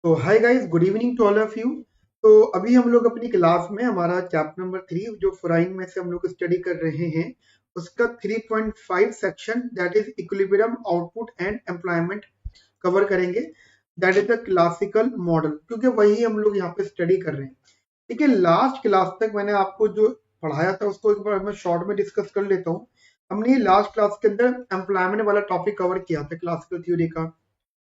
तो hi guys, good evening to all of you. तो अभी हम लोग अपनी क्लास में हमारा चैप्टर नंबर 3 जो फॉराइन में से हम लोग स्टडी कर रहे हैं उसका 3.5 section that is equilibrium output and employment cover करेंगे। That is the classical model, क्योंकि वही हम लोग यहाँ पे स्टडी कर रहे हैं। ठीक है, लास्ट क्लास तक मैंने आपको जो पढ़ाया था उसको एक बार मैं शॉर्ट में डिस्कस कर लेता हूँ। हमने लास्ट क्लास के अंदर एम्प्लॉयमेंट वाला टॉपिक कवर किया था क्लासिकल थ्योरी का।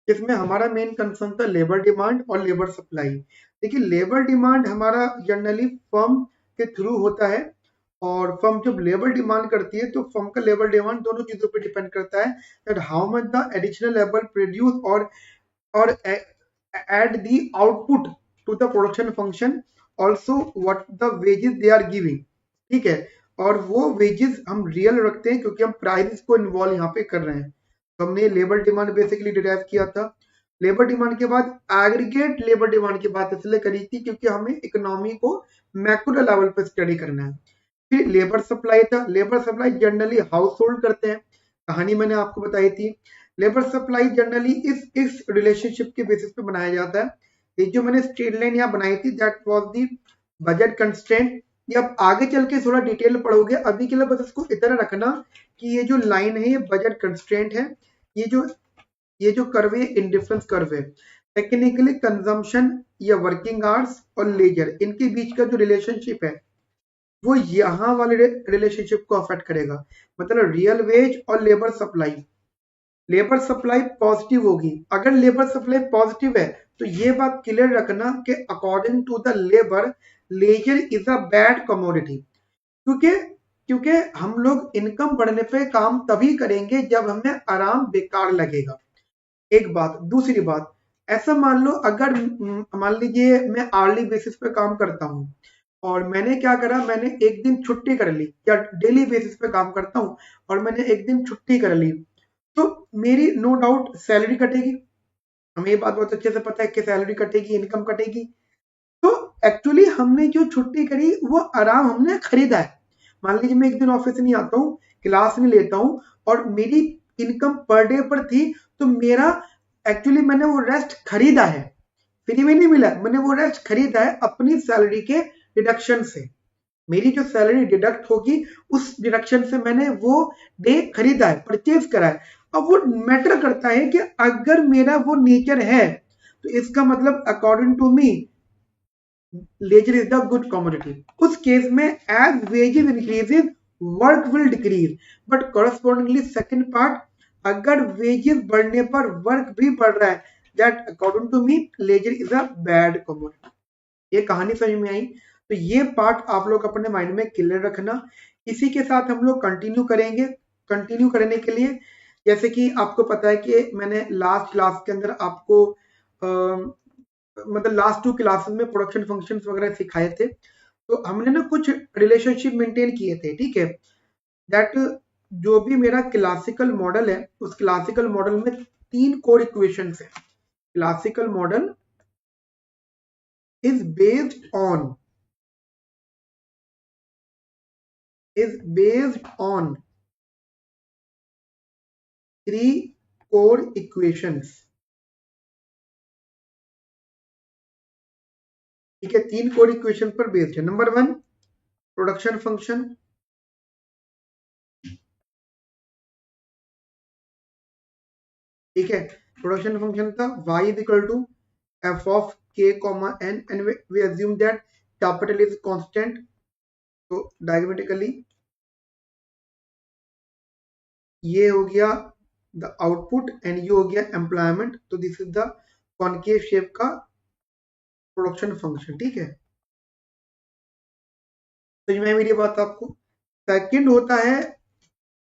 इसमें हमारा मेन कंसर्न था लेबर डिमांड और लेबर सप्लाई। देखिए, लेबर डिमांड हमारा जनरली फर्म के थ्रू होता है, और फर्म जब लेबर डिमांड करती है तो फर्म का लेबर डिमांड दोनों चीजों पे डिपेंड करता है, that how much the additional labour produce और add the output to the production function, also what the wages they are giving। ठीक है, और वो वेजेस हम रियल रखते हैं क्योंकि हम प्राइस को इन्वॉल्व यहाँ पे कर रहे हैं। तो हमने लेबर डिमांड बेसिकली डिराइव किया था। लेबर डिमांड के बाद एग्रीगेट लेबर डिमांड की बात इसलिए करी थी क्योंकि हमें इकोनॉमी को मैक्रो लेवल पे स्टडी करना है। फिर लेबर सप्लाई था। Labour supply generally house hold करते हैं, कहानी मैंने आपको बताई थी। लेबर सप्लाई जनरली इस रिलेशनशिप के बेसिस पे बनाया जाता है। ये जो मैंने स्ट्रेट लाइन यहाँ बनाई थी that was the budget constraint. ये आप आगे चल के थोड़ा डिटेल पढ़ोगे, अभी के लिए बस इसको इतना रखना कि ये जो लाइन है ये बजट कंस्ट्रेंट है। ये जो कर्व है इंडिफरेंस कर्व है। टेक्निकली कंजम्पशन या वर्किंग आवर्स और लेजर, इनके बीच का जो रिलेशनशिप है वो यहाँ वाले रिलेशनशिप को अफेक्ट करेगा। मतलब रियल वेज और labour supply. Labour supply positive होगी। अगर लेबर सप्लाई पॉजिटिव है तो ये बात क्लियर रखना कि according to the labour leisure is a bad commodity. क्योंकि क्योंकि हम लोग इनकम बढ़ने पे काम तभी करेंगे जब हमें आराम बेकार लगेगा। एक बात। दूसरी बात, ऐसा मान लो अगर मान लीजिए मैं आर्ली बेसिस पे काम करता हूँ और मैंने क्या करा, मैंने एक दिन छुट्टी कर ली, या डेली बेसिस पे काम करता हूँ और मैंने एक दिन छुट्टी कर ली, तो मेरी नो डाउट सैलरी कटेगी। हमें ये बात बहुत अच्छे से पता है कि सैलरी कटेगी, इनकम कटेगी। तो एक्चुअली हमने जो छुट्टी करी वो आराम हमने खरीदा है। मान लीजिए मैं एक दिन ऑफिस नहीं आता हूँ, क्लास नहीं लेता हूँ और मेरी इनकम पर डे पर थी, तो मेरा एक्चुअली मैंने वो रेस्ट खरीदा है, फ्री में नहीं मिला। मैंने वो रेस्ट खरीदा है अपनी सैलरी के डिडक्शन से। मेरी जो सैलरी डिडक्ट होगी उस डिडक्शन से मैंने वो डे खरीदा है, परचेज करा है। अब वो मैटर करता है कि अगर मेरा वो नेचर है तो इसका मतलब according to me leisure is the good commodity. उस केस में as wages increases work will decrease, but correspondingly second part, अगर वेजेस बढ़ने पर वर्क भी बढ़ रहा है, that according to me leisure is a bad commodity. ये कहानी समझ में आई? तो ये पार्ट आप लोग अपने माइंड में क्लियर रखना। इसी के साथ हम लोग कंटिन्यू करेंगे। कंटिन्यू करने के लिए जैसे कि आपको पता है कि मैंने लास्ट क्लास के अंदर आपको मतलब लास्ट 2 क्लासेस में प्रोडक्शन फंक्शंस वगैरह सिखाए थे। तो हमने ना कुछ रिलेशनशिप मेंटेन किए थे, ठीक है। दैट जो भी मेरा क्लासिकल मॉडल है उस क्लासिकल मॉडल में 3 कोर इक्वेशंस है। Classical model is based on is based on 3 core equations। ठीक है, 3 कोर इक्वेशन पर बेस्ड है। नंबर 1 प्रोडक्शन फंक्शन, ठीक है। प्रोडक्शन फंक्शन था y is equal to f of k comma n and we assume that capital is constant। तो diagrammatically ये हो गया द आउटपुट एंड ये हो गया एम्प्लॉयमेंट। तो this is the concave shape का प्रोडक्शन फंक्शन, ठीक है। समझ में आई मेरी बात आपको? सेकंड होता है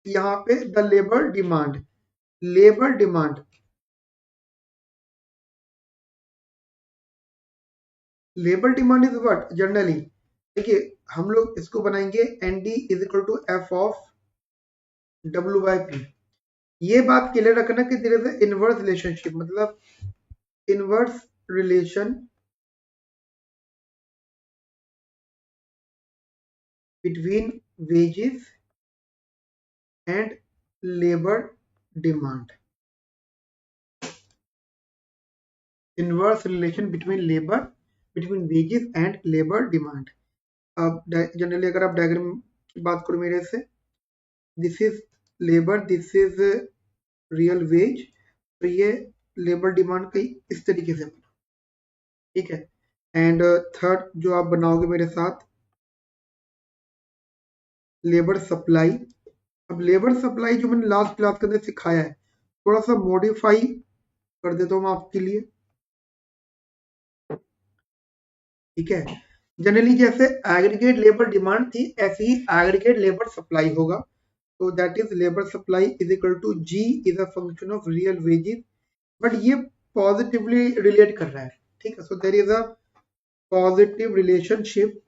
यहाँ पे the labour demand. Labour demand, labour demand is what generally, देखिए हम लोग इसको बनाएंगे N D is equal to F of W by P. ये बात क्लियर रखना कि देयर इज इनवर्स रिलेशनशिप, मतलब inverse relation between wages and labour demand. Inverse relation between wages and labour demand. अब जनरली अगर आप डायग्राम की बात करो मेरे से, this is labour, this is real veg, तो ये लेबर डिमांड कहीं इस तरीके से बना, ठीक है। एंड थर्ड जो आप बनाओगे मेरे साथ, लेबर सप्लाई। अब लेबर सप्लाई जो मैंने लास्ट क्लास के अंदर सिखाया है, थोड़ा सा मॉडिफाई कर देता हूँ मैं आपके लिए, ठीक है। जनरली जैसे एग्रीगेट लेबर डिमांड थी, ऐसे ही एग्रीगेट लेबर सप्लाई होगा। तो that is labour supply is equal to G is a function of real wages, but ये पॉजिटिवली रिलेट कर रहा है, ठीक है। So there is a positive relationship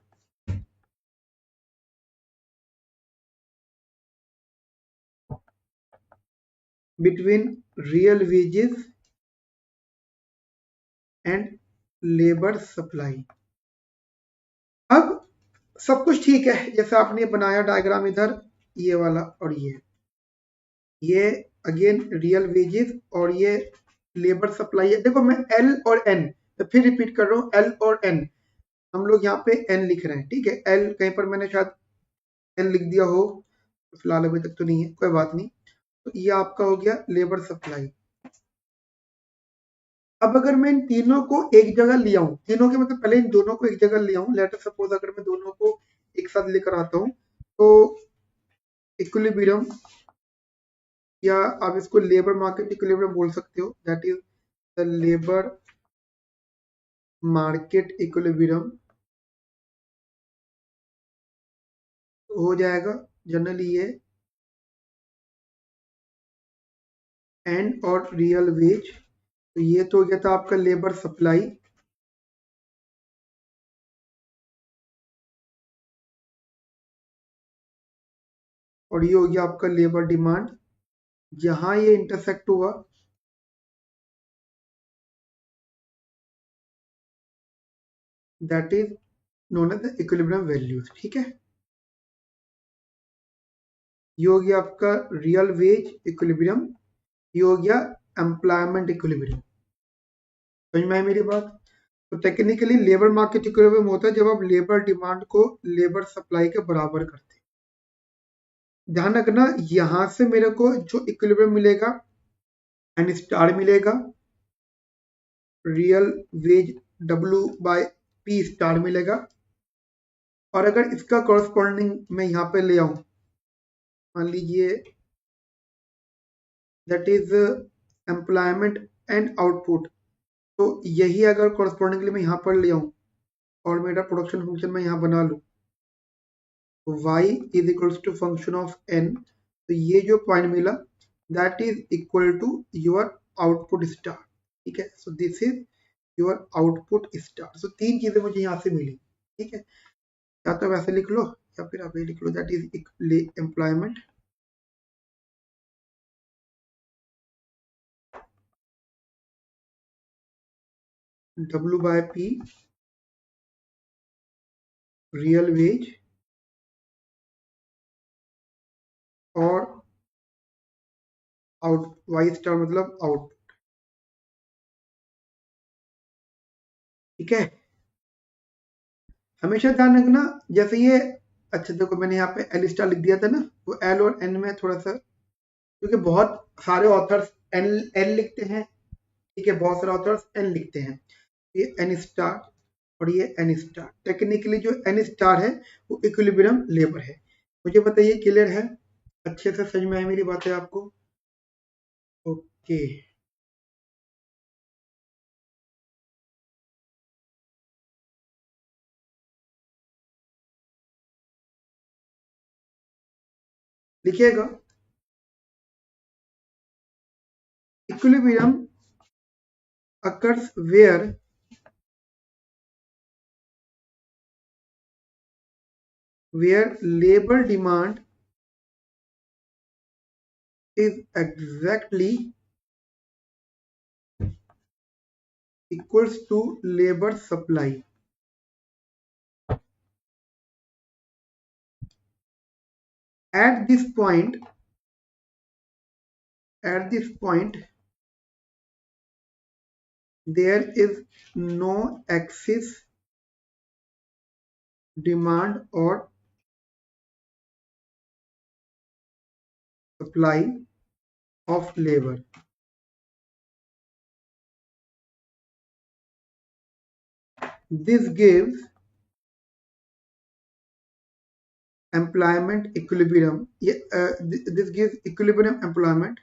between real wages and labour supply. अब सब कुछ ठीक है, जैसे आपने बनाया डायग्राम इधर, ये वाला और ये अगेन रियल वेजेस और ये लेबर सप्लाई है। देखो मैं एल और एन, तो फिर रिपीट कर रहा हूँ, एल और एन, हम लोग यहाँ पे एन लिख रहे हैं, ठीक है। एल कहीं पर मैंने शायद एन लिख दिया हो, फिलहाल अभी तक तो नहीं है, कोई बात नहीं। तो ये आपका हो गया लेबर सप्लाई। अब अगर मैं इन तीनों को एक जगह ले आऊं, तीनों के मतलब पहले इन दोनों को एक जगह ले आऊं, लेटर सपोज अगर मैं दोनों को एक साथ लेकर आता हूं, तो इक्विलिब्रियम, या आप इसको लेबर मार्केट इक्विलिब्रियम बोल सकते हो, that is the labour market equilibrium हो जाएगा जनरली ये एंड और रियल वेज। तो ये तो हो गया था आपका लेबर सप्लाई, और ये हो गया आपका लेबर डिमांड। जहां ये इंटरसेक्ट हुआ, that is known as the equilibrium values, ठीक है। ये हो गया आपका रियल वेज इक्विलिब्रियम, ये हो गया एम्प्लॉयमेंट इक्विलिब्रियम। समझ में आई मेरी बात? तो टेक्निकली लेबर मार्केट इक्विलिब्रियम होता है जब आप लेबर डिमांड को लेबर सप्लाई के बराबर करते हैं। ध्यान रखना, यहां से मेरे को जो इक्विलिब्रियम मिलेगा, एन स्टार मिलेगा, real veg W by P star मिलेगा, और अगर इसका कॉरस्पॉन्डिंग मैं यहाँ पे ले आऊं, मान लीजिए that is employment and output, तो यही अगर कॉरस्पॉन्डिंगली मैं यहाँ पर ले आऊं और मेरा प्रोडक्शन फंक्शन मैं यहाँ बना लूं, तो y is equals to function of n, तो ये जो पॉइंट मिला that is equal to your output star, ठीक है। So this is your output star. So तीन चीजें मुझे यहाँ से मिली, ठीक है। या तो वैसे लिख लो या फिर आप ये लिख लो, that is employment W by P, real wage, और आउट वाई स्टार मतलब आउट, ठीक है। हमेशा ध्यान रखना, जैसे ये, अच्छा देखो मैंने यहाँ पे एल स्टार लिख दिया था ना, वो एल और एन में थोड़ा सा, क्योंकि बहुत सारे ऑथर्स एन एल लिखते हैं, ठीक है, बहुत सारे ऑथर्स एन लिखते हैं। ये एन स्टार और ये एन स्टार, टेक्निकली जो एन स्टार है वो इक्विलिब्रियम लेबर है। मुझे बताइए क्लियर है, अच्छे से समझ में आई मेरी बातें आपको? ओके, लिखिएगा, equilibrium occurs where labor demand is exactly equals to labor supply. At this point, at this point, there is no excess demand or supply of labor. This gives employment equilibrium. This gives equilibrium employment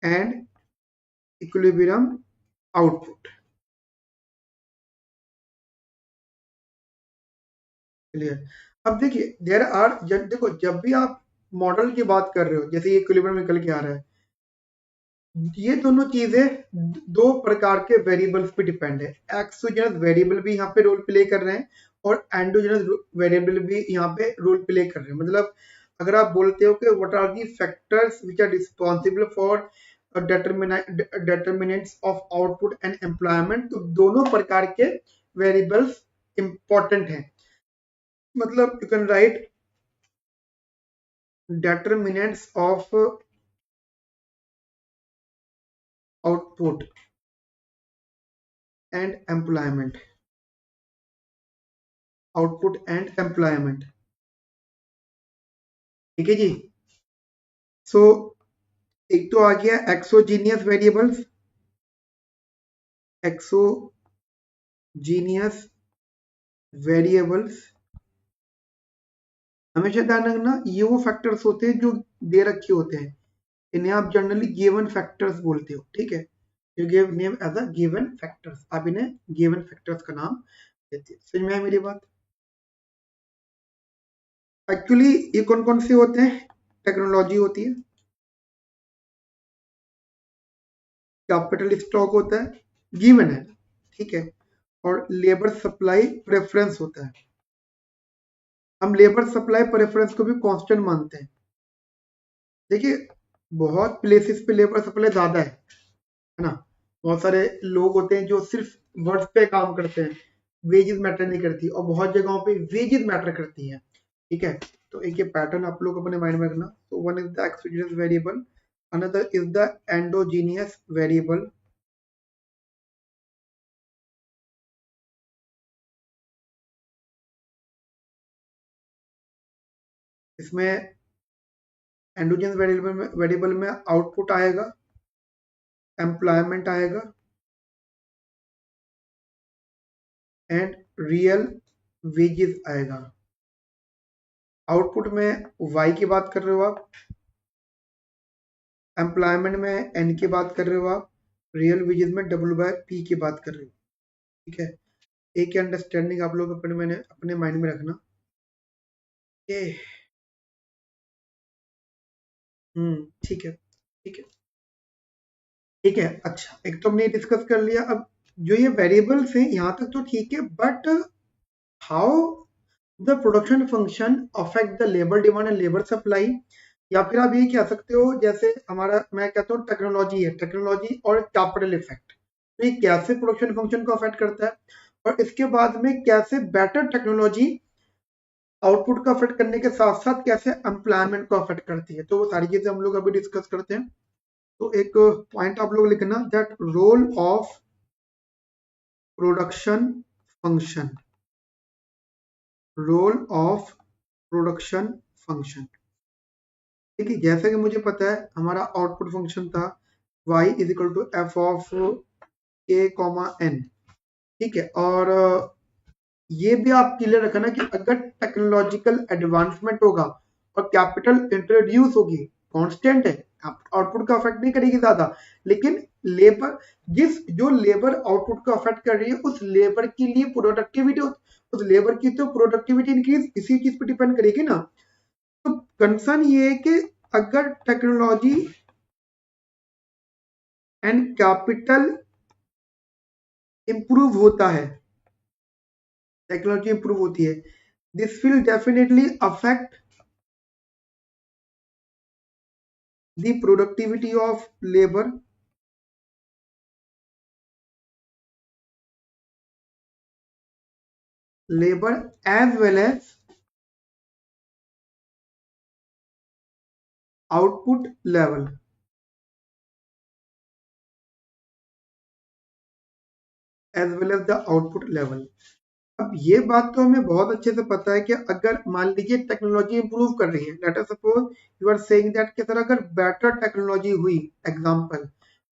and equilibrium output. Clear. अब देखिए there are देखो जब भी आप model की बात कर रहे हो, जैसे ये इक्विलिब्रियम निकल के आ रहा है, ये दोनों चीजें दो प्रकार के वेरिएबल्स पे डिपेंड है। एक्सोजेनस वेरिएबल भी यहाँ पे रोल प्ले कर रहे हैं और एंडोजेनस वेरिएबल भी यहाँ पे रोल प्ले कर रहे हैं। मतलब अगर आप बोलते हो कि what are the factors which are responsible for determinants of output and employment, तो दोनों प्रकार के वेरिएबल्स इंपॉर्टेंट हैं। मतलब you can right determinants of output and employment, output and employment। ठीक है जी। सो एक तो आ गया एक्सोजीनियस वेरिएबल्स, एक्सोजीनियस वेरिएबल्स हमेशा ध्यान रखना ये वो फैक्टर्स होते हैं जो दे रखे होते हैं, इन्हें आप जनरली गिवन फैक्टर्स बोलते हो। ठीक है, you give name as a given factors, आप इन्हें गिवन फैक्टर्स का नाम देते हैं। समझ में आया मेरी बात? एक्चुअली ये कौन कौन से होते हैं? टेक्नोलॉजी होती है, कैपिटल स्टॉक होता है, गिवन है, ठीक है, और लेबर सप्लाई प्रेफरेंस होता है। हम लेबर सप्लाई प्रेफरेंस को भी कांस्टेंट मानते हैं। देखिए बहुत प्लेसेस पे लेबर सप्लाई ज्यादा है ना, बहुत सारे लोग होते हैं जो सिर्फ वर्ड्स पे काम करते हैं, वेजेस मैटर नहीं करती, और बहुत जगहों पे वेजेस मैटर करती है। ठीक है, तो एक ये पैटर्न आप लोग अपने माइंड में रखना। तो one is the exogenous variable, another is the endogenous variable. इसमें एंडोजेनस वेरिएबल में आउटपुट आएगा, एम्प्लॉयमेंट आएगा एंड रियल वेजेस आएगा। आउटपुट में वाई की बात कर रहे हो आप, एम्प्लॉयमेंट में एन की बात कर रहे हो आप, रियल वेजेस में डब्ल्यू बाय पी की बात कर रहे हो। ठीक है, एक अंडरस्टैंडिंग आप लोग अपने माइंड में रखना। ठीक है ठीक है ठीक है। अच्छा, एक तो हमने डिस्कस कर लिया। अब जो ये वेरिएबल्स हैं यहाँ तक तो ठीक है, but how the production function affect the labour demand and labour supply, या फिर आप ये कह सकते हो जैसे हमारा मैं कहता हूँ टेक्नोलॉजी है, टेक्नोलॉजी और कैपिटल इफेक्ट, तो ये कैसे प्रोडक्शन फंक्शन को अफेक्ट करता है, और इसके बाद में कैसे बेटर टेक्नोलॉजी आउटपुट को अफेक्ट करने के साथ साथ कैसे एम्प्लॉयमेंट को अफेक्ट करती है। तो वो सारी चीजें हम लोग अभी डिस्कस करते हैं। तो एक पॉइंट आप लोग लिखना, that role of production function, role of production function. ठीक है, जैसा कि मुझे पता है हमारा आउटपुट फंक्शन था y is equal to F of A comma N. ठीक है, और ये भी आप क्लियर रखना कि अगर टेक्नोलॉजिकल एडवांसमेंट होगा और कैपिटल इंट्रोड्यूस होगी, कांस्टेंट है, आउटपुट का अफेक्ट नहीं करेगी ज्यादा, लेकिन लेबर जो लेबर आउटपुट को अफेक्ट कर रही है उस लेबर के लिए प्रोडक्टिविटी, उस लेबर की तो प्रोडक्टिविटी इंक्रीज इसी चीज पर डिपेंड करेगी ना। तो कंसर्न ये है कि अगर टेक्नोलॉजी एंड कैपिटल इंप्रूव होता है, टेक्नोलॉजी इंप्रूव होती है, this will definitely affect the productivity of labour, as well as output level as well as the output level. अब ये बात तो हमें बहुत अच्छे से पता है कि अगर मान लीजिए टेक्नोलॉजी इंप्रूव कर रही है, let us suppose you are saying that कि सर अगर बेटर टेक्नोलॉजी हुई, एग्जांपल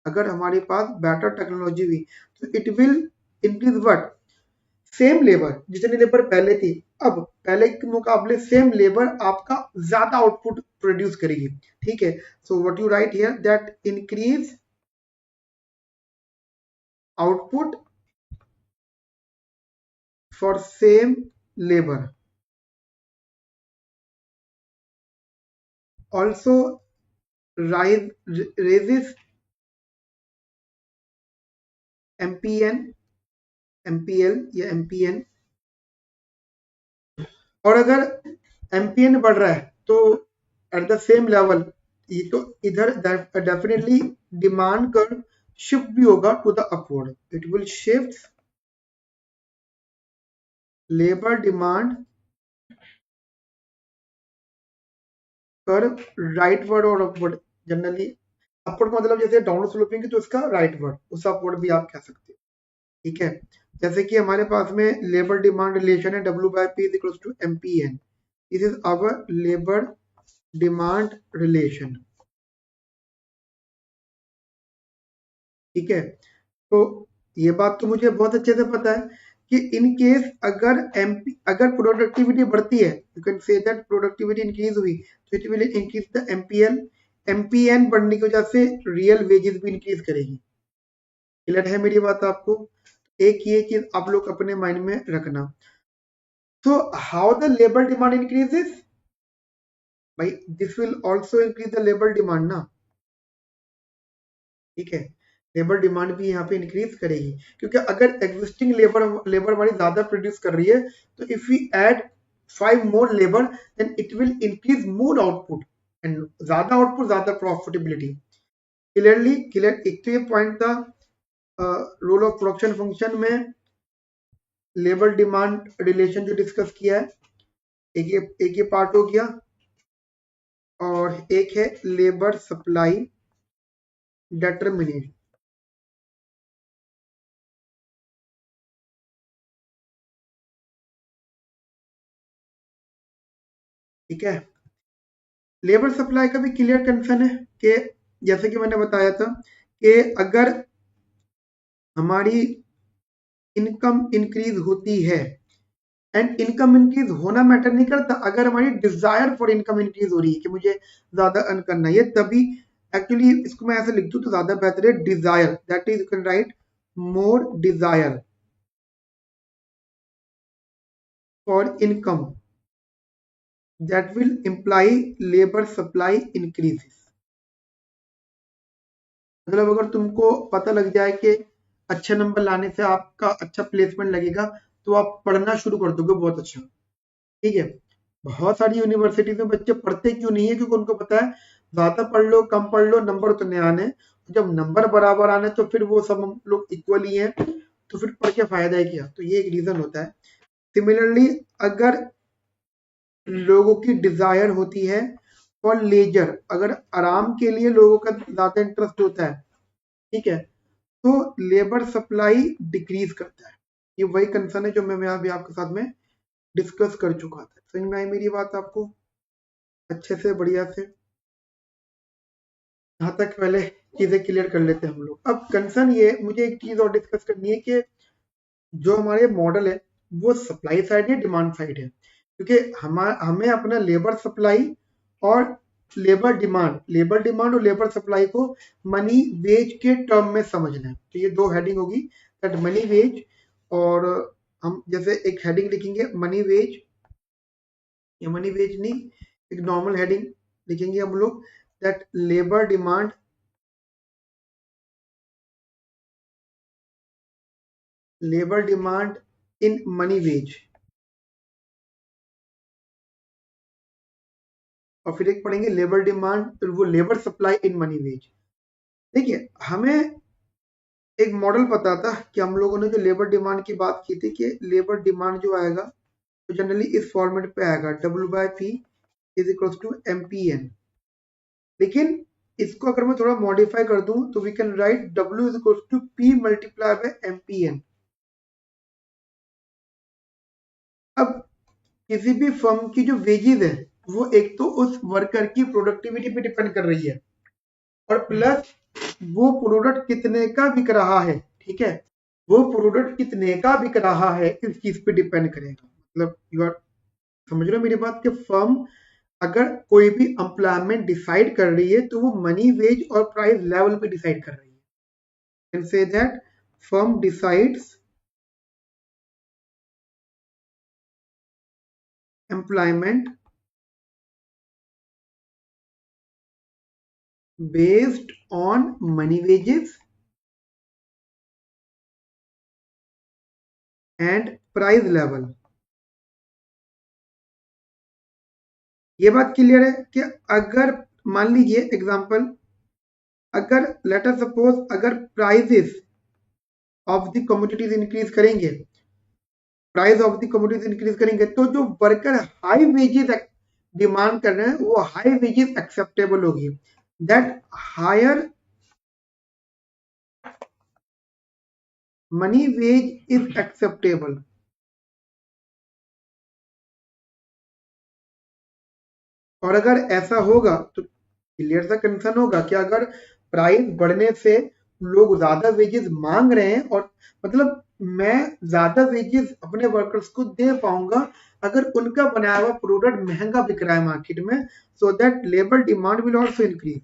अगर हमारे पास बेटर टेक्नोलॉजी हुई तो it will increase what, same labour, जितनी लेबर पहले थी अब पहले के मुकाबले सेम लेबर आपका ज्यादा आउटपुट प्रोड्यूस करेगी। ठीक है, so what you right here that increase output for same labour also raises MPN, MPL या MPN। और अगर MPN बढ़ रहा है तो एट द सेम लेवल ये तो इधर डेफिनेटली डिमांड कर्व शिफ्ट भी होगा to the upward, it will shift labour demand curve rightward और अपवर्ड। जनरली अपवर्ड मतलब जैसे डाउनवर्ड स्लोपिंग है तो इसका राइटवर्ड, उस अपवर्ड भी आप कह सकते हैं। ठीक है, जैसे कि हमारे पास में लेबर डिमांड रिलेशन है W/P is equal to MPN, this is our labour demand relation. ठीक है, तो ये बात तो मुझे बहुत अच्छे से पता है कि इन केस अगर अगर प्रोडक्टिविटी बढ़ती है, you can say that productivity increase हुई तो it will increase the MPL, MPN बढ़ने की वजह से रियल वेजेस भी इंक्रीज करेगी। क्लियर है मेरी बात आपको? एक ये चीज आप लोग अपने माइंड में रखना। तो how the labour demand increases, भाई this will also increase the labour demand ना। ठीक है, लेबर डिमांड भी यहाँ पे इंक्रीज करेगी क्योंकि अगर एग्जिस्टिंग लेबर हमारी ज्यादा प्रोड्यूस कर रही है तो if we add 5 more labour then it will increase more output and ज्यादा आउटपुट ज्यादा प्रॉफिटेबिलिटी। क्लियरली क्लियर, एक तो ये पॉइंट था रोल ऑफ प्रोडक्शन फंक्शन में लेबर डिमांड रिलेशन जो डिस्कस किया है, एक ये पार्ट हो गया, और एक है लेबर सप्लाई डिटरमिनेशन। ठीक है, लेबर सप्लाई का भी क्लियर कंसर्न है कि जैसे कि मैंने बताया था कि अगर हमारी इनकम इंक्रीज होती है, एंड इनकम इंक्रीज होना मैटर नहीं करता, अगर हमारी डिजायर फॉर इनकम इंक्रीज हो रही है कि मुझे ज्यादा अर्न करना है तभी, एक्चुअली इसको मैं ऐसे लिख दूं तो ज्यादा बेहतर है, desire, that is you can write more desire for income, that will imply labour supply increases. मतलब अगर तुमको पता लग जाए कि अच्छे नंबर लाने से आपका अच्छा प्लेसमेंट लगेगा तो आप पढ़ना शुरू कर दोगे बहुत अच्छा। ठीक है, बहुत सारी यूनिवर्सिटीज में बच्चे पढ़ते क्यों नहीं है, क्योंकि उनको पता है ज्यादा पढ़ लो कम पढ़ लो नंबर उतने आने, जब नंबर बराबर आने तो फिर वो सब हम लोग इक्वल ही हैं, तो फिर पढ़ के फायदा है क्या, तो ये एक रीजन होता है। सिमिलरली अगर लोगों की डिजायर होती है फॉर लेजर, अगर आराम के लिए लोगों का ज्यादा इंटरेस्ट होता है, ठीक है, तो लेबर सप्लाई डिक्रीज करता है। ये वही कंसर्न है जो मैं अभी आपके साथ में डिस्कस कर चुका था। समझ में आई मेरी बात आपको अच्छे से, बढ़िया से? यहाँ तक पहले चीजें क्लियर कर लेते हैं हम लोग। अब कंसर्न ये, मुझे एक चीज और डिस्कस करनी है कि जो हमारे मॉडल है वो सप्लाई साइड है डिमांड साइड है, क्योंकि हमें अपना लेबर सप्लाई और लेबर डिमांड और लेबर सप्लाई को मनी वेज के टर्म में समझना है। तो ये दो हेडिंग होगी, दैट मनी वेज, और हम जैसे एक हेडिंग लिखेंगे मनी वेज, या मनी वेज नहीं, एक नॉर्मल हेडिंग लिखेंगे हम लोग, that labour demand in money wage, और फिर एक पढ़ेंगे लेबर डिमांड, वो labour supply in money wage. देखिए, हमें एक मॉडल पता था कि हम लोगों ने जो लेबर डिमांड की बात की थी कि लेबर डिमांड जो आएगा तो जनरली इस फॉर्मेट पे आएगा W/P is equal to MPN। लेकिन इसको अगर मैं थोड़ा मॉडिफाई कर दूं तो we can write W is equal to P multiply by MPN। अब किसी भी फर्म की जो वेजेस है वो एक तो उस वर्कर की प्रोडक्टिविटी पे डिपेंड कर रही है और प्लस वो प्रोडक्ट कितने का बिक रहा है, ठीक है, वो प्रोडक्ट कितने का बिक रहा है इस चीज पे डिपेंड करेगा। मतलब यू आर समझ रहे हो मेरी बात कि फर्म अगर कोई भी एम्प्लॉयमेंट डिसाइड कर रही है तो वो मनी वेज और प्राइस लेवल पे डिसाइड कर रही है। Can say that firm decides employment based on money wages and price level। ये बात क्लियर है कि अगर मान लीजिए एग्जांपल, अगर लेट अस सपोज अगर prices of the commodities increase करेंगे, price of the commodities increase करेंगे तो जो वर्कर हाई वेजेस डिमांड कर रहे हैं वो हाई वेजेस एक्सेप्टेबल होगी। That higher money wage is acceptable. और अगर ऐसा होगा तो क्लियर सा कंसर्न होगा कि अगर प्राइस बढ़ने से लोग ज्यादा वेजेस मांग रहे हैं और मतलब मैं ज्यादा वेजेस अपने वर्कर्स को दे पाऊंगा अगर उनका बनाया हुआ प्रोडक्ट महंगा बिक रहा है मार्केट में, so that labour demand will also increase.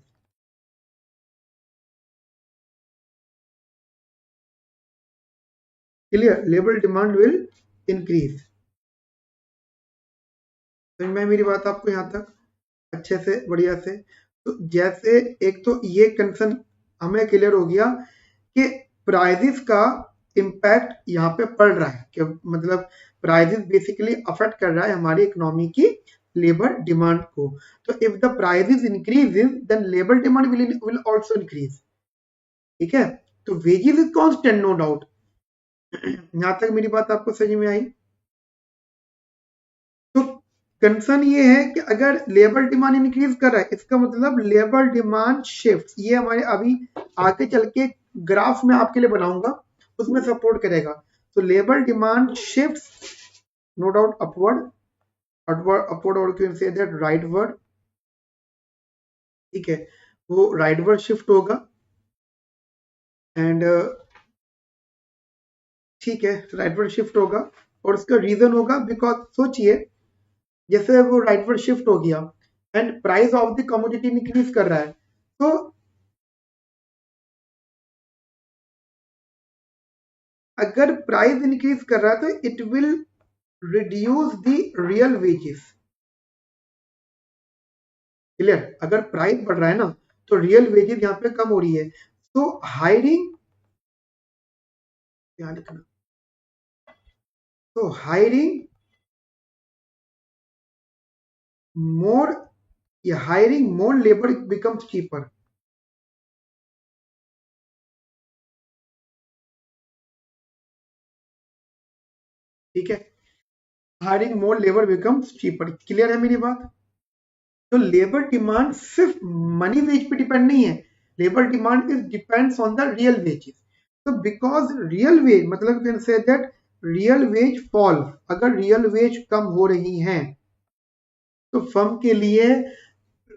Clear, labour demand will increase. समझ में मेरी बात आपको यहाँ तक अच्छे से बढ़िया से? तो जैसे एक तो ये कंसर्न हमें क्लियर हो गया कि प्राइजेस का इम्पैक्ट यहाँ पे पड़ रहा है कि मतलब प्राइजेस बेसिकली अफेक्ट कर रहा है हमारी इकोनॉमी की लेबर डिमांड को। तो if the prices increases then labour demand will also increase. ठीक है, तो wages is constant no doubt. यहाँ तक मेरी बात आपको समझ में आई? तो कंसर्न ये है कि अगर लेबर डिमांड इंक्रीज कर रहा है इसका मतलब लेबर डिमांड शिफ्ट, ये हमारे अभी आगे चल के ग्राफ में आपके लिए बनाऊंगा उसमें सपोर्ट करेगा। तो labour demand shift no doubt upward, upward और कैन से दैट राइटवर्ड। ठीक है, वो राइटवर्ड शिफ्ट होगा एंड ठीक है राइटवर्ड शिफ्ट होगा और उसका रीजन होगा बिकॉज सोचिए जैसे वो राइटवर्ड शिफ्ट हो गया and price of the commodity increase कर रहा है तो अगर प्राइस इंक्रीज कर रहा है तो it will reduce the real wages. Clear, अगर प्राइस बढ़ रहा है ना तो रियल वेजेस यहाँ पे कम हो रही है। तो हायरिंग क्या लिखना, तो हायरिंग मोर, या हायरिंग मोर लेबर बिकम्स चीपर। ठीक है, हायरिंग मोर लेबर बिकम्स चीपर। क्लियर है मेरी बात? तो लेबर डिमांड सिर्फ मनी वेज पे डिपेंड नहीं है, labour demand is depends on the real wages. तो बिकॉज रियल वेज मतलब can say that real veg fall, अगर रियल वेज कम हो रही हैं तो फर्म के लिए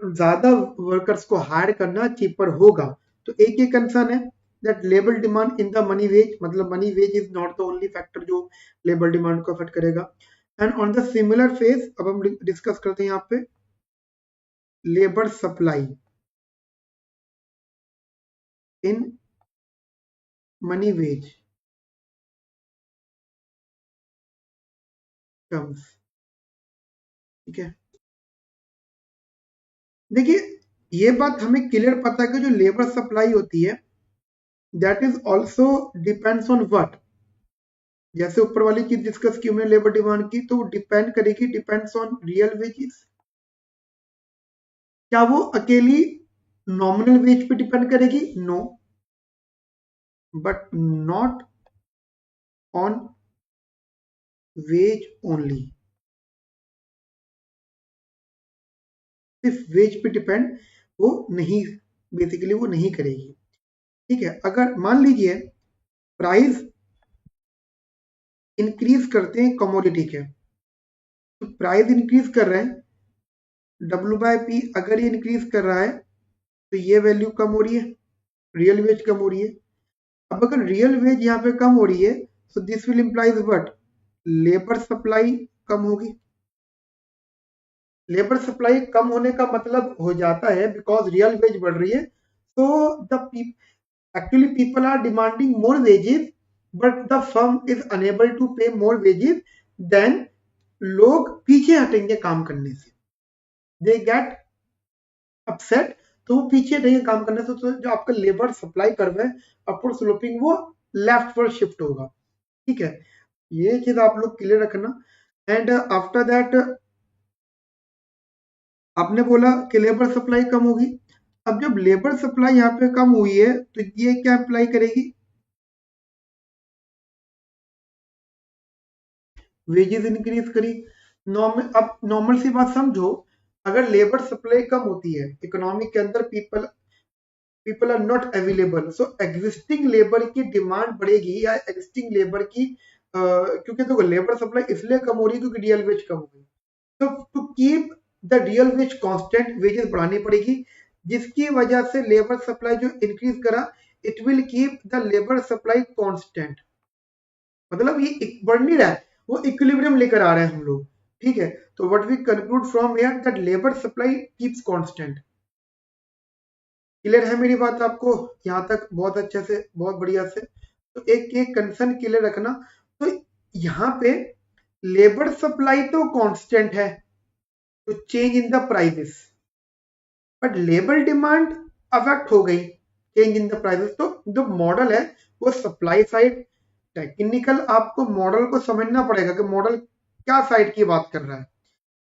ज्यादा वर्कर्स को हायर करना चीपर होगा। तो एक ये कंसर्न है that labour demand in the money wage, मतलब money wage is not the only factor जो लेबर डिमांड को अफेक्ट करेगा। And on the similar phase अब हम डिस्कस करते हैं यहाँ पे labour supply in money wage terms. ठीक है, देखिए ये बात हमें क्लियर पता है कि जो लेबर सप्लाई होती है that is also depends on what, जैसे ऊपर वाली चीज डिस्कस की हमने लेबर डिमांड की तो वो डिपेंड करेगी, डिपेंड्स ऑन रियल वेजेस। क्या वो अकेली नॉमिनल वेज पे डिपेंड करेगी? No, but not on wage only, सिर्फ वेज पे डिपेंड वो नहीं, बेसिकली वो नहीं करेगी। ठीक है, अगर मान लीजिए प्राइस इंक्रीज करते हैं कमोडिटी के, तो प्राइस इंक्रीज कर रहे हैं, W/P अगर ये इंक्रीज कर रहा है तो ये वैल्यू कम हो रही है, रियल वेज कम हो रही है। अब अगर रियल वेज यहाँ पे कम हो रही है, so this will implies what? Labour supply कम होगी। लेबर सप्लाई कम होने का मतलब हो जाता है बिकॉज रियल वेज बढ़ रही है, so the actually people are demanding more wages but the firm is unable to pay more wages, then लोग पीछे हटेंगे काम करने से, they get अपसेट, तो वो पीछे हटेंगे काम करने से, तो जो आपका लेबर सप्लाई कर्व है अपवर्ड स्लोपिंग वो लेफ्ट पर शिफ्ट होगा। ठीक है, ये चीज आप लोग क्लियर रखना। एंड आफ्टर दैट आपने बोला कि लेबर सप्लाई कम होगी। अब जब लेबर सप्लाई यहाँ पे कम हुई है तो ये क्या अप्लाई करेगी? वेजेस इंक्रीज करी। नॉर्मल, अब नॉर्मल सी बात समझो, अगर लेबर सप्लाई कम होती है इकोनॉमी के अंदर, people are not available, so existing labour की डिमांड बढ़ेगी या एग्जिस्टिंग लेबर की क्योंकि देखो लेबर सप्लाई इसलिए कम हो रही है क्योंकि रियल वेज कम हो गई, तो to keep the real wage constant wages बढ़ानी पड़ेगी, जिसकी वजह से लेबर सप्लाई जो इंक्रीज करा, it will keep the labour supply constant, मतलब ये बढ़ नहीं रहा है, वो इक्विलिब्रियम लेकर आ रहे हैं हम लोग। ठीक है, तो what we conclude from here that labour supply keeps constant. Clear है मेरी बात आपको यहाँ तक? बहुत अच्छे से, बहुत बढ़िया से। तो एक एक कंसर्न क्लियर रखना। तो यहाँ पे लेबर सप्लाई तो कांस्टेंट है, तो change in the prices, but labour demand affect हो गई, चेंज इन द प्राइसेस। तो जो मॉडल है वो सप्लाई साइड, टेक्निकल आपको मॉडल को समझना पड़ेगा कि मॉडल क्या साइड की बात कर रहा है।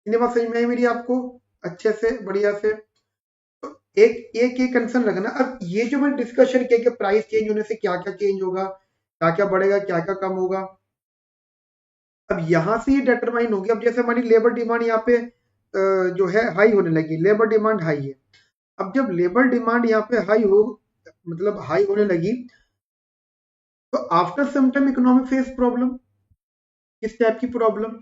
इतनी बात समझ में आई मेरी आपको अच्छे से, बढ़िया से? तो एक एक एक कंसर्न रखना। अब ये जो मैंने डिस्कशन किया कि प्राइस चेंज होने से क्या क्या चेंज होगा, क्या क्या बढ़ेगा, क्या क्या कम होगा, अब यहां से ये डिटरमाइन होगी। अब जैसे हमारी लेबर डिमांड यहाँ पे जो है हाई होने लगी, लेबर डिमांड हाई है। अब जब लेबर डिमांड यहाँ पे हाई हो, मतलब हाई होने लगी, तो after some time economy face problem. किस टाइप की प्रॉब्लम?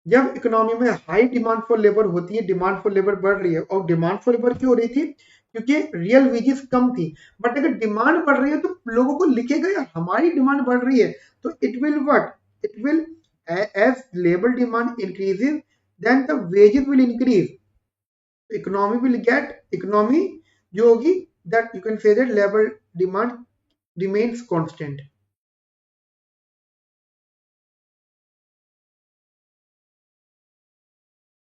जब इकोनॉमी में हाई डिमांड फॉर लेबर होती है, डिमांड फॉर लेबर बढ़ रही है, और डिमांड फॉर लेबर क्यों हो रही थी? क्योंकि रियल वेजेस कम थी। बट अगर डिमांड बढ़ रही है तो लोगों को लिखेगा यार हमारी डिमांड बढ़ रही है, तो it will what, it will as labour demand increases then the wages will increase, economy will get, economy जो होगी that you can say that labour demand remains constant.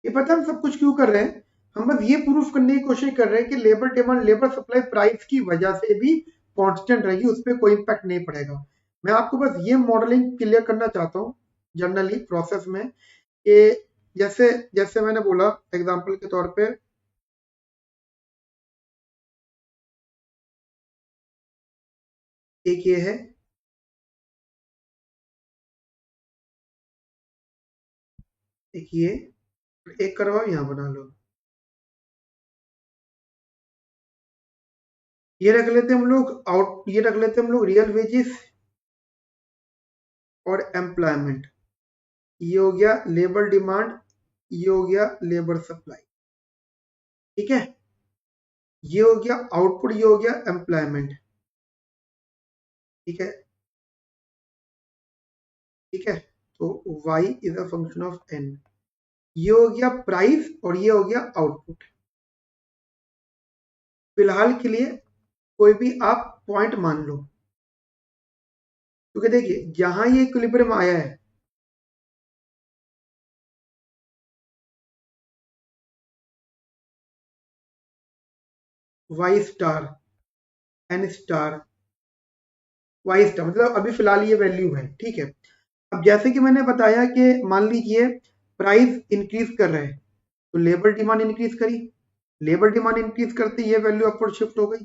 ये पता है हम सब कुछ क्यों कर रहे हैं? हम बस ये प्रूफ करने की कोशिश कर रहे हैं कि labour demand, labour supply price की वजह से भी कांस्टेंट रहेगी, उस पर कोई इम्पैक्ट नहीं पड़ेगा। मैं आपको बस ये मॉडलिंग क्लियर करना चाहता हूँ जनरली प्रोसेस में, कि जैसे जैसे मैंने बोला एग्जांपल के तौर पे, एक ये है, एक ये, एक करवाओ यहाँ बना लो, ये रख लेते हैं हम लोग आउट, ये रख लेते हैं हम लोग रियल वेजेस और एम्प्लॉयमेंट, ये हो गया लेबर डिमांड, ये हो गया लेबर सप्लाई। ठीक है, ये हो गया आउटपुट, ये हो गया एम्प्लॉयमेंट। ठीक है, ठीक है, तो y is a function of n, ये हो गया प्राइस और ये हो गया आउटपुट। फिलहाल के लिए कोई भी आप पॉइंट मान लो, क्योंकि देखिए जहां ये इक्विलिब्रियम आया है, y star, n star, y star, मतलब अभी फिलहाल ये वैल्यू है। ठीक है, अब जैसे कि मैंने बताया कि मान लीजिए प्राइस इंक्रीज कर रहे हैं, तो लेबर डिमांड इंक्रीज करी, लेबर डिमांड इंक्रीज करते ये वैल्यू अपवर्ड शिफ्ट हो गई।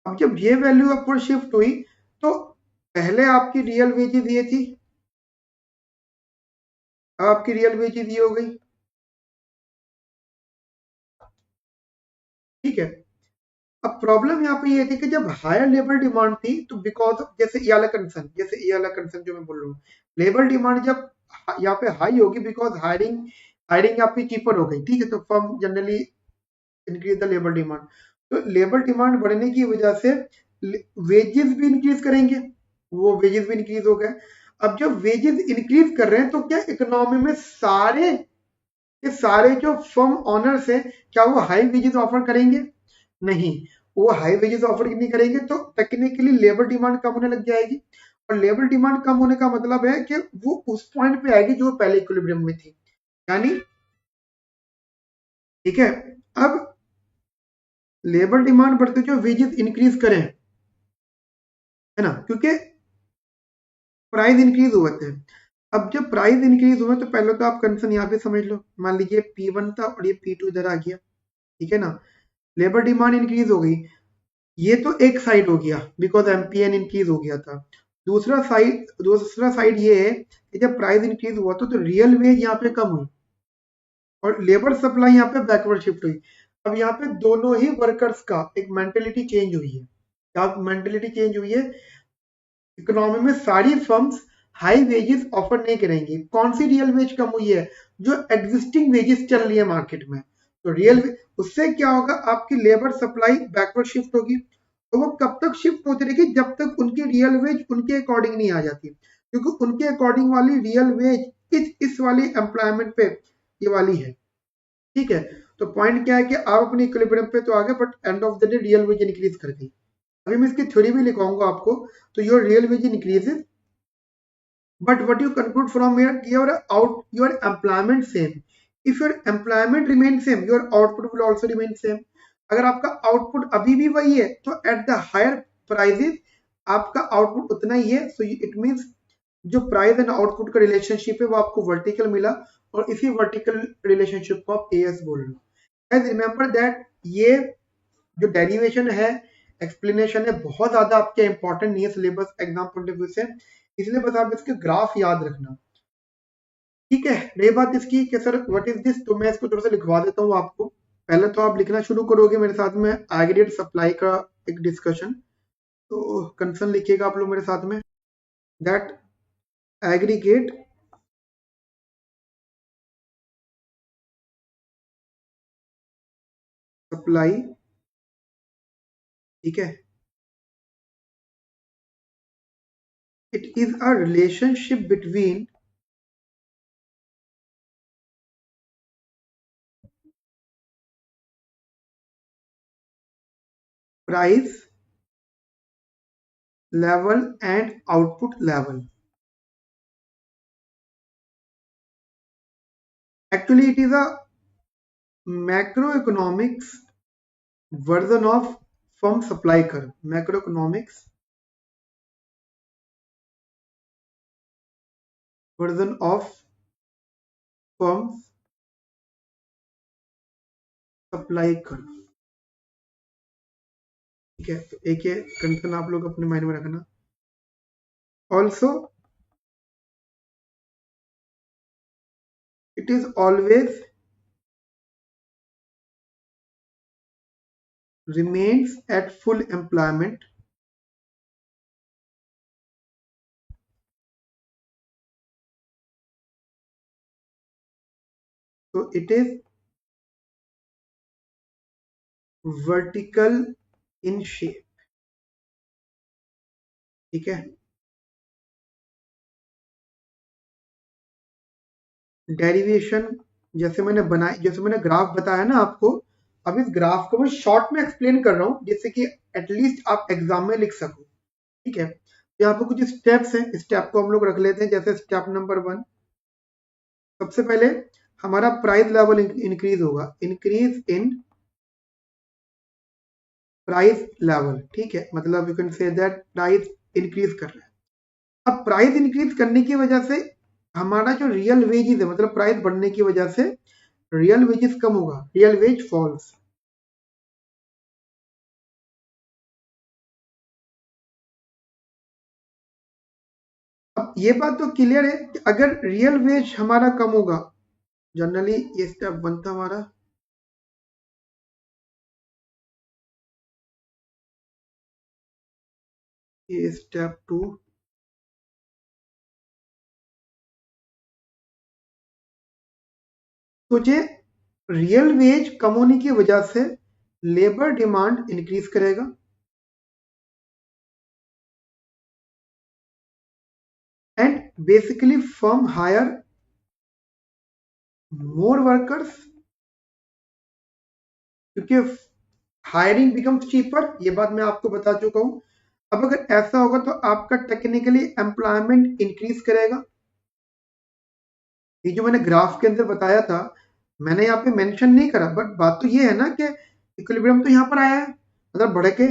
अब जब ये वैल्यू अपवर्ड शिफ्ट हुई, तो पहले आपकी रियल वेजेस ये थी, अब आपकी रियल वेजेस ये हो गई। ठीक है। अब प्रॉब्लम यहाँ पे ये थी कि जब हायर लेबर डिमांड थी तो बिकॉज ऑफ जैसे ये वाला कंसर्न जो मैं बोल रहा हूँ, लेबर डिमांड जब यहाँ पे हाई होगी बिकॉज हायरिंग हायरिंग आपकी चीपर हो गई, ठीक है, तो firm generally increase the labour demand. तो लेबर डिमांड बढ़ने की वजह से वेजेस भी इंक्रीज करेंगे, वो वेजेस भी इंक्रीज हो गए। अब जब वेजेस इंक्रीज कर रहे हैं तो क्या इकोनॉमी में सारे ये सारे जो फर्म ऑनर्स हैं क्या वो हाई वेजेस ऑफर करेंगे? नहीं, वो हाई वेजेस ऑफर नहीं करेंगे तो टेक्निकली लेबर डिमांड कम होने लग जाएगी, और लेबर डिमांड कम होने का मतलब है कि वो उस पॉइंट पे आएगी जो पहले इक्विलिब्रियम में थी, यानी ठीक है। अब लेबर डिमांड बढ़ते जो वेजेस इंक्रीज करें, है ना, क्योंकि प्राइस इंक्रीज हुए थे। अब जब प्राइस इंक्रीज हुए तो पहले तो आप कंसर्न यहाँ पे समझ लो, मान लीजिए P1 था और ये P2 इधर आ गया, ठीक है ना, लेबर डिमांड इंक्रीज हो गई, ये तो एक साइड हो गया बिकॉज एमपीएन इंक्रीज हो गया था। दूसरा साइड ये है कि जब प्राइस इंक्रीज हुआ तो रियल वेज यहाँ पे कम हुई और लेबर सप्लाई यहाँ पे बैकवर्ड शिफ्ट हुई। अब यहाँ पे दोनों ही वर्कर्स का एक मेंटेलिटी चेंज हुई है। क्या मेंटेलिटी चेंज हुई है? इकोनॉमी में सारी फर्म्स हाई वेजेस ऑफर नहीं करेंगी। कौन सी रियल वेज कम हुई है? जो एग्जिस्टिंग वेजेस चल रही है मार्केट में। तो उससे क्या होगा, आपकी लेबर सप्लाई बैकवर्ड शिफ्ट होगी, तो वो कब तक शिफ्ट होती रहेगी? जब तक उनकी रियल वेज उनके अकॉर्डिंग नहीं आ जाती, क्योंकि उनके अकॉर्डिंग वाली रियल वेज इस वाली एम्प्लॉयमेंट पे ये वाली है, ठीक है। तो पॉइंट क्या है कि आप अपनी इक्विलिब्रियम पे तो आ गए, but end of the day real veg increase कर गई। अभी मैं इसकी थ्योरी भी लिखाऊंगा आपको। तो your real veg increases, but what you conclude from here, your employment same. If your employment remains same, your output will also remain same. अगर आपका आउटपुट अभी भी वही है तो एट द हायर प्राइजेस आपका आउटपुट उतना ही है। सो इट मींस जो प्राइस एंड आउटपुट का रिलेशनशिप है वो आपको वर्टिकल मिला, और इसी वर्टिकल रिलेशनशिप को आप एएस बोल रहे हो। एंड रिमेंबर दैट ये जो डेरिवेशन है, एक्सप्लेनेशन है, बहुत ज्यादा आपके इंपॉर्टेंट नहीं है syllabus exam point of view से, इसलिए बस आप इसके ग्राफ याद रखना, ठीक है। रही बात इसकी कि सर व्हाट इज दिस, तो मैं इसको थोड़ा सा लिखवा देता हूँ आपको। पहले तो आप लिखना शुरू करोगे मेरे साथ में एग्रीगेट सप्लाई का एक डिस्कशन, तो कंसर्न लिखिएगा आप लोग मेरे साथ में, दैट एग्रीगेट सप्लाई, ठीक है, it is a relationship between price level and output level. Actually, it is a macroeconomics version of firm supply curve. Macroeconomics version of firm supply curve. ठीक है, तो एक ये कंसर्न आप लोग अपने माइंड में रखना। Also it is always remains at full employment so it is vertical in shape, ठीक है। डेरिवेशन जैसे मैंने ग्राफ बताया ना आपको, अब इस ग्राफ को मैं शॉर्ट में एक्सप्लेन कर रहा हूँ जिससे कि एटलीस्ट आप एग्जाम में लिख सको, ठीक है। तो यहाँ पे कुछ स्टेप्स हैं, स्टेप को हम लोग रख लेते हैं। जैसे स्टेप नंबर 1, सबसे पहले हमारा प्राइस लेवल इंक्रीज होगा, इंक्रीज इन प्राइस लेवल, ठीक है, मतलब you can say that price increase कर रहा है। अब प्राइस इंक्रीज करने की वजह से हमारा जो रियल वेजेस है, मतलब प्राइस बढ़ने की वजह से रियल वेजेस कम होगा, रियल वेज फॉल्स। अब ये बात तो क्लियर है कि अगर रियल वेज हमारा कम होगा, जनरली ये स्टेप 1 था हमारा, ये स्टेप 2। तुझे रियल वेज कम होने की वजह से लेबर डिमांड इंक्रीज करेगा and basically firm hire more workers, क्योंकि हायरिंग बिकम्स चीपर। ये बात मैं आपको बता चुका हूं। अब अगर ऐसा होगा तो आपका टेक्निकली एम्प्लॉयमेंट इंक्रीज करेगा। ये जो मैंने ग्राफ के अंदर बताया था, मैंने यहाँ पे मेंशन नहीं करा, बट बात तो ये है ना कि इक्विलिब्रियम तो यहाँ पर आया है, मतलब बढ़ के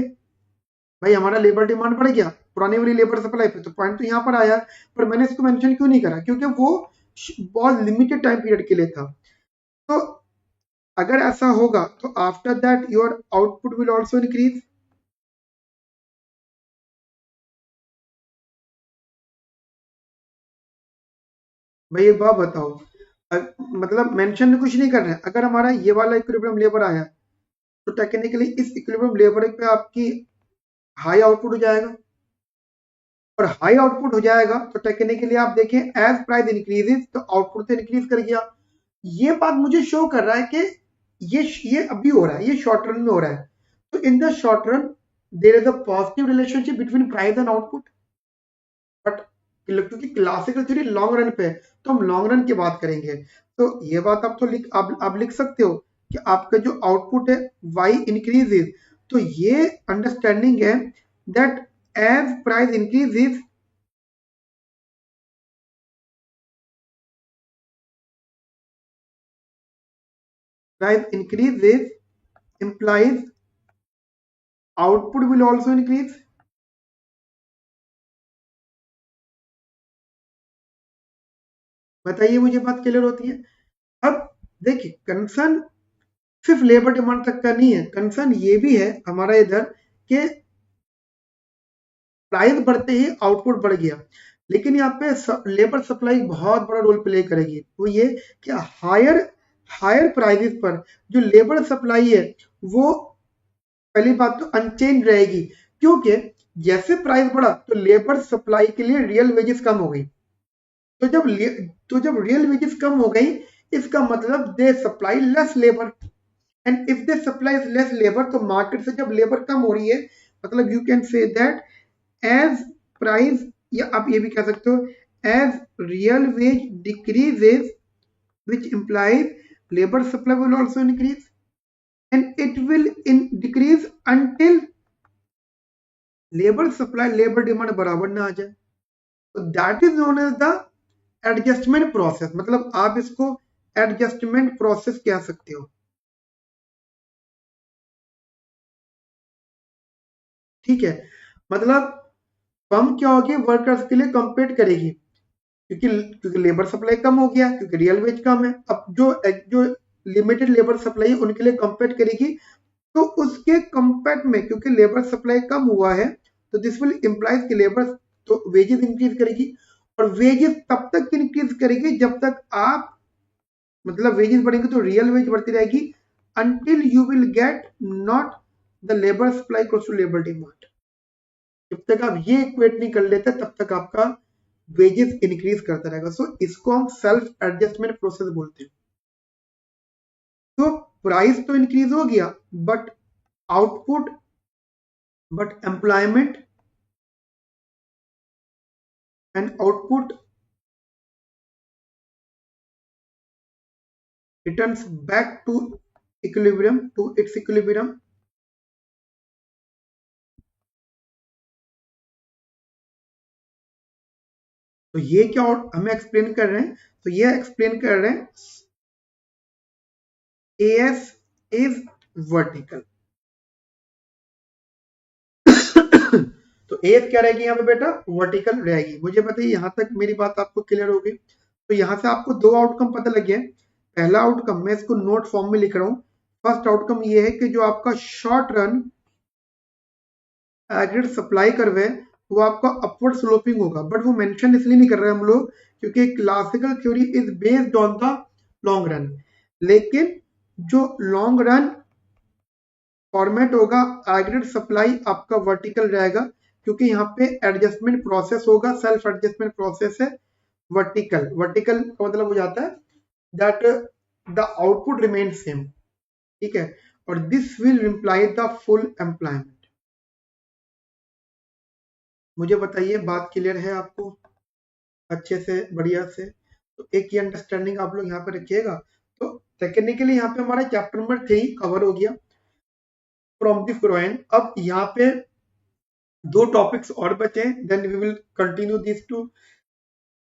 भाई हमारा लेबर डिमांड बढ़ गया पुरानी वाली लेबर सप्लाई पे, तो पॉइंट तो यहाँ पर आया। पर मैंने इसको मेंशन क्यों नहीं करा, क्योंकि वो बहुत लिमिटेड टाइम पीरियड के लिए था। तो अगर ऐसा होगा तो after that your output will also increase. भाई एक बात बताओ, मतलब मेंशन कुछ नहीं कर रहे हैं, अगर हमारा ये वाला इक्विलिब्रियम लेबर आया तो टेक्निकली इस इक्विलिब्रियम लेबर पे आपकी हाई आउटपुट हो जाएगा, और हाई आउटपुट हो जाएगा तो टेक्निकली आप देखें एज प्राइस इंक्रीजेस तो आउटपुट तो इंक्रीज कर गया। ये बात मुझे शो कर रहा है कि ये अभी हो रहा है, ये शॉर्ट रन में हो रहा है। तो in the short run there is a positive relationship between price and output, but क्योंकि क्लासिकल थ्योरी लॉन्ग रन पे है तो हम लॉन्ग रन की बात करेंगे। तो ये बात आप तो आप लिख सकते हो कि आपका जो आउटपुट है वाई इंक्रीजेस, तो ये अंडरस्टैंडिंग है that as price increases implies output will also increase। बताइए मुझे बात क्लियर होती है। अब देखिए कंसर्न सिर्फ लेबर डिमांड तक का नहीं है, कंसर्न ये भी है हमारा इधर कि प्राइस बढ़ते ही आउटपुट बढ़ गया, लेकिन यहाँ पे लेबर सप्लाई बहुत बड़ा रोल प्ले करेगी। वो ये कि हायर प्राइसेस पर जो लेबर सप्लाई है वो पहली बात तो अनचेंज रहेगी, क्योंकि जैसे प्राइस बढ़ा तो लेबर सप्लाई के लिए रियल वेजेस कम हो गई। तो जब रियल वेजेस कम हो गई, इसका मतलब they supply less labour, and if they supply less labour तो मार्केट से जब लेबर कम हो रही है, मतलब you can say that as price, या आप ये भी कह सकते हो as real wage decreases which implies labor supply will also increase and it will decrease until labor supply labor demand बराबर ना आ जाए। तो that is known as the adjustment process, मतलब आप इसको एडजस्टमेंट प्रोसेस कह सकते हो। ठीक है, मतलब फर्म क्या होगी, वर्कर्स के लिए कंपीट करेगी, क्योंकि लेबर सप्लाई कम हो गया, क्योंकि रियल वेज कम है। अब जो लिमिटेड लेबर सप्लाई है उनके लिए कंपीट करेगी, तो उसके कंपेट में क्योंकि लेबर सप्लाई कम हुआ है तो दिस विल इम्प्लाइज कि लेबर तो वेजेस इंक्रीज करेगी, और वेजेस तब तक इंक्रीज करेगी जब तक आप, मतलब वेजेस बढ़ेंगे तो रियल वेज बढ़ती रहेगी until you will get not the labor supply close to labor demand। जब तक आप ये इक्वेट नहीं कर लेते तब तक आपका वेजेस इंक्रीज करता रहेगा। सो इसको हम सेल्फ एडजस्टमेंट प्रोसेस बोलते हैं। तो प्राइस तो इंक्रीज हो गया but output, but employment and output returns back to equilibrium, to its equilibrium। तो ये क्या हमें एक्सप्लेन कर रहे हैं, तो ये एक्सप्लेन कर रहे हैं AS इज वर्टिकल। तो AS क्या रहेगी यहाँ पे बेटा, वर्टिकल रहेगी। मुझे बताइए यहाँ तक मेरी बात आपको क्लियर हो गई। तो यहाँ से आपको दो आउटकम पता लगे। पहला आउटकम मैं इसको नोट फॉर्म में लिख रहा हूँ। फर्स्ट आउटकम ये है कि जो आपका short run agreed supply curve है वो आपका अपवर्ड स्लोपिंग होगा, बट वो मेंशन इसलिए नहीं कर रहे हम लोग क्योंकि classical theory is based on the long run. लेकिन जो लॉन्ग रन फॉर्मेट होगा एग्रीड सप्लाई आपका वर्टिकल रहेगा, क्योंकि यहाँ पे एडजस्टमेंट प्रोसेस होगा, सेल्फ एडजस्टमेंट प्रोसेस है। वर्टिकल का मतलब हो जाता है that the output remain same, ठीक है, और this will imply the full employment. मुझे बताइए बात क्लियर है आपको अच्छे से, बढ़िया से? तो एक ही अंडरस्टैंडिंग आप लोग यहाँ पे रखिएगा। तो टेक्निकली यहाँ पे हमारा चैप्टर नंबर 3 कवर हो गया फ्रॉम द फ्लोएम। अब यहाँ पे 2 टॉपिक्स और बचे, then we will continue this 2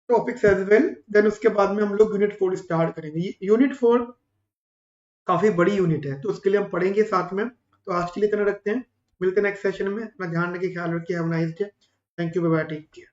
topics as well. Then उसके बाद में हम लोग यूनिट 4 स्टार्ट करेंगे। यूनिट 4 काफी बड़ी यूनिट है, तो उसके लिए हम पढ़ेंगे साथ में। तो आज के लिए इतना रखते हैं, मिलते हैं नेक्स्ट सेशन में। अपना ध्यान रखिए, ख्याल रखिए। Have a nice day. Thank you, bye bye, take care.